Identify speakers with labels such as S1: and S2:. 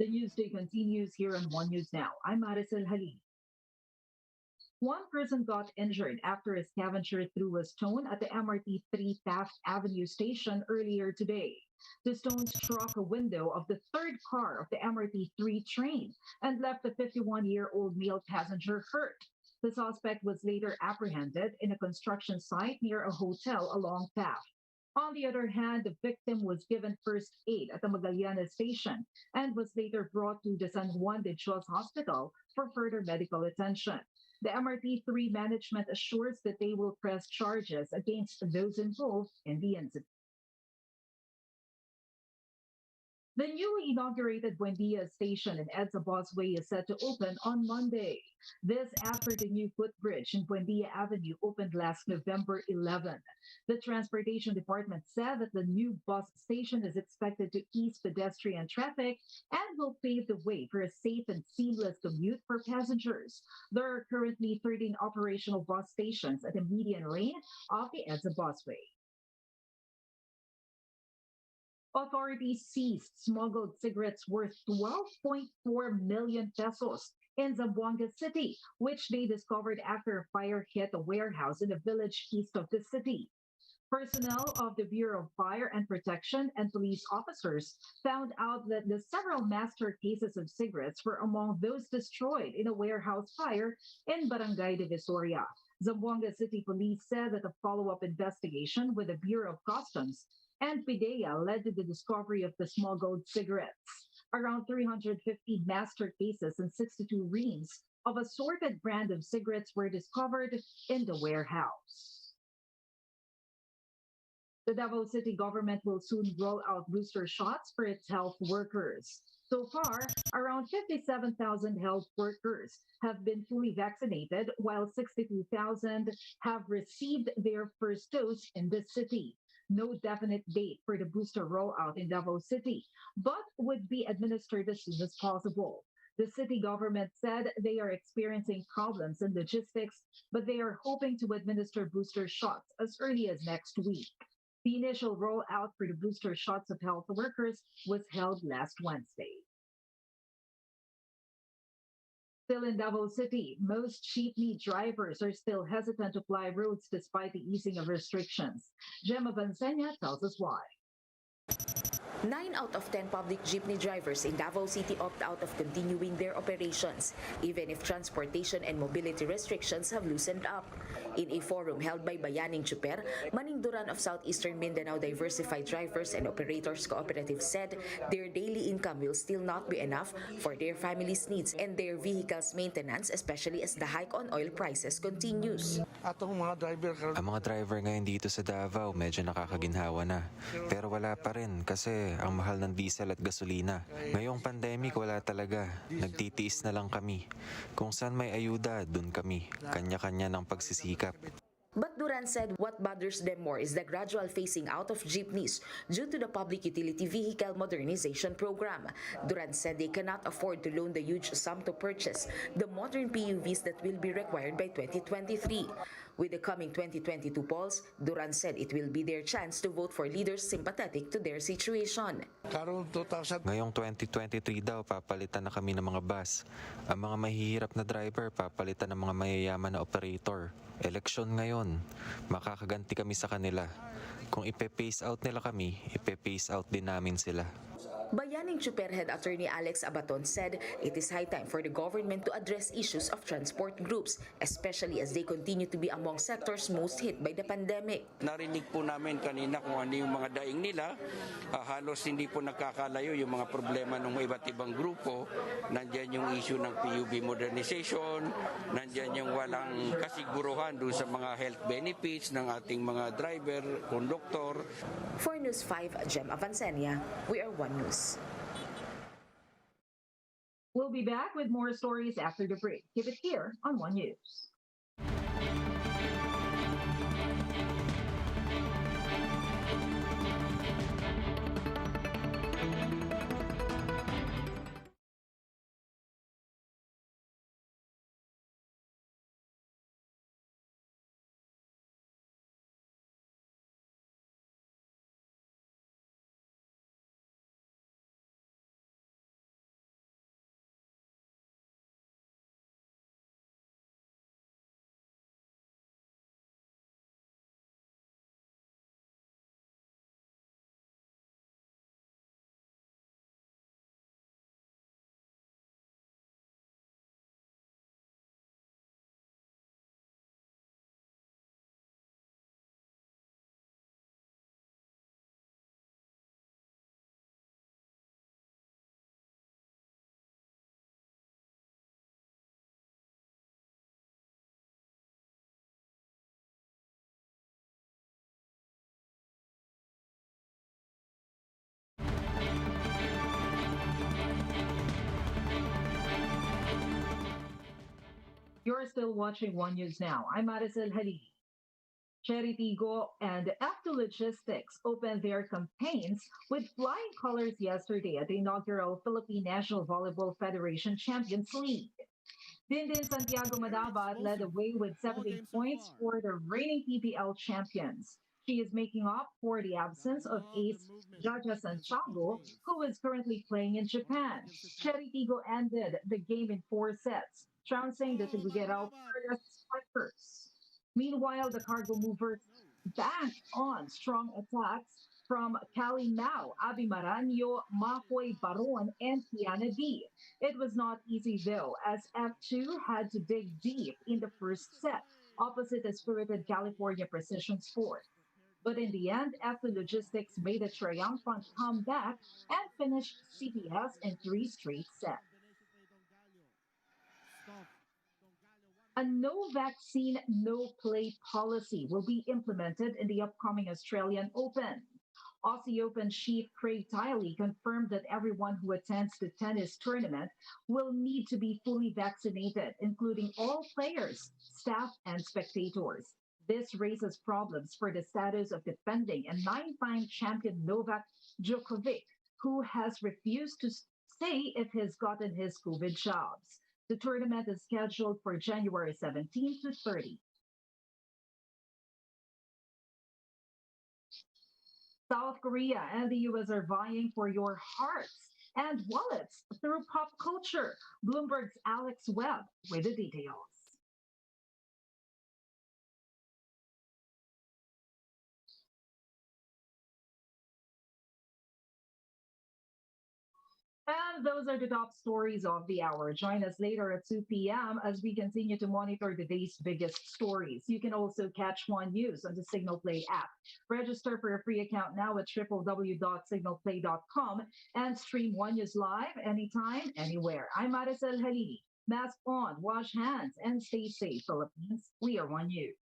S1: The news day continues here on One News Now. I'm Maricel Halim. One person got injured after a scavenger threw a stone at the MRT 3 Taft Avenue station earlier today. The stone struck a window of the third car of the MRT 3 train and left a 51-year-old male passenger hurt. The suspect was later apprehended in a construction site near a hotel along Taft. On the other hand, the victim was given first aid at the Magallanes station and was later brought to the San Juan de Dios Hospital for further medical attention. The MRT3 management assures that they will press charges against those involved in the incident. The newly inaugurated BUENDIA station in EDSA BUSWAY is set to open on Monday. This after the new footbridge in BUENDIA Avenue opened last November 11. The Transportation Department said that the new bus station is expected to ease pedestrian traffic and will pave the way for a safe and seamless commute for passengers. There are currently 13 operational bus stations at the median lane of the EDSA Busway. Authorities seized smuggled cigarettes worth 12.4 million pesos in Zamboanga City, which they discovered after a fire hit a warehouse in a village east of the city. Personnel of the Bureau of Fire and Protection and police officers found out that the several master cases of cigarettes were among those destroyed in a warehouse fire in Barangay Divisoria. Zamboanga City Police said that a follow-up investigation with the Bureau of Customs and PIDEA led to the discovery of the smuggled cigarettes. Around 350 master cases and 62 reams of assorted brand of cigarettes were discovered in the warehouse. The Davao City government will soon roll out booster shots for its health workers. So far, around 57,000 health workers have been fully vaccinated, while 62,000 have received their first dose in the city. No definite date for the booster rollout in Davao City, but would be administered as soon as possible. The city government said they are experiencing problems in logistics, but they are hoping to administer booster shots as early as next week. The initial rollout for the booster shots of health workers was held last Wednesday. Still in Davao City, most jeepney drivers are still hesitant to ply roads despite the easing of restrictions. Gemma Bansenya tells us why.
S2: 9 out of 10 public jeepney drivers in Davao City opt out of continuing their operations, even if transportation and mobility restrictions have loosened up. In a forum held by Bayaning Chuper, Maningduran of Southeastern Mindanao Diversified Drivers and Operators Cooperative said their daily income will still not be enough for their families' needs and their vehicles' maintenance, especially as the hike on oil prices continues.
S3: Ang mga driver ngayon dito sa Davao medyo nakakaginhawa na, pero wala pa rin kasi ang mahal ng diesel at gasolina. Ngayong pandemic wala talaga, nagtitiis na lang kami. Kung saan may ayuda, dun kami, kanya-kanya ng pagsisikap.
S2: But Duran said what bothers them more is the gradual phasing out of jeepneys due to the Public Utility Vehicle Modernization Program. Duran said they cannot afford to loan the huge sum to purchase the modern PUVs that will be required by 2023. With the coming 2022 polls, Duran said it will be their chance to vote for leaders sympathetic to their situation.
S3: Ngayong 2023 daw, papalitan na kami ng mga bus. Ang mga mahihirap na driver, papalitan ng mga mayayaman na operator. Eleksyon ngayon, makakaganti kami sa kanila. Kung ipe-pace out nila kami, ipe-pace out din namin sila.
S2: Bayaning Chuper Head Attorney Alex Abaton said it is high time for the government to address issues of transport groups, especially as they continue to be among sectors most hit by the pandemic.
S4: Narinig po namin kanina kung ano yung mga daing nila. Halos hindi po nakakalayo yung mga problema ng iba't ibang grupo. Nandiyan yung issue ng PUV modernization, nandiyan yung walang kasiguruhan doon sa mga health benefits ng ating mga driver, conductor.
S2: For News 5, Gem Avancenia, we are One News.
S1: We'll be back with more stories after the break. Keep it here on One News. You're still watching One News Now. I'm Maricel Halili. Cheritigo and After Logistics opened their campaigns with flying colors yesterday at the inaugural Philippine National Volleyball Federation Champions League. Dindin Santiago Madabat led the way with 17 points for the reigning PPL champions. She is making up for the absence of ace Jaja Santiago, who is currently playing in Japan. Cheritigo ended the game in 4 sets, trouncing the Tuguegarao Strikers. Meanwhile, the cargo movers banked on strong attacks from Cali Mao, Abi Maranyo, Mahoy Baron, and Kiana D. It was not easy though, as F2 had to dig deep in the first set, opposite the spirited California Precision Sport. But in the end, F2 Logistics made a triumphant comeback and finished CPS in 3 straight sets. A no vaccine, no play policy will be implemented in the upcoming Australian Open. Aussie Open chief Craig Tiley confirmed that everyone who attends the tennis tournament will need to be fully vaccinated, including all players, staff, and spectators. This raises problems for the status of defending and 9-time champion Novak Djokovic, who has refused to say if he's gotten his COVID jobs. The tournament is scheduled for January 17 to 30. South Korea and the US are vying for your hearts and wallets through pop culture. Bloomberg's Alex Webb with the details. And those are the top stories of the hour. Join us later at 2 p.m. as we continue to monitor the day's biggest stories. You can also catch One News on the Signal Play app. Register for a free account now at www.signalplay.com and stream One News live anytime, anywhere. I'm Maricel Halili. Mask on, wash hands, and stay safe, Philippines. We are One News.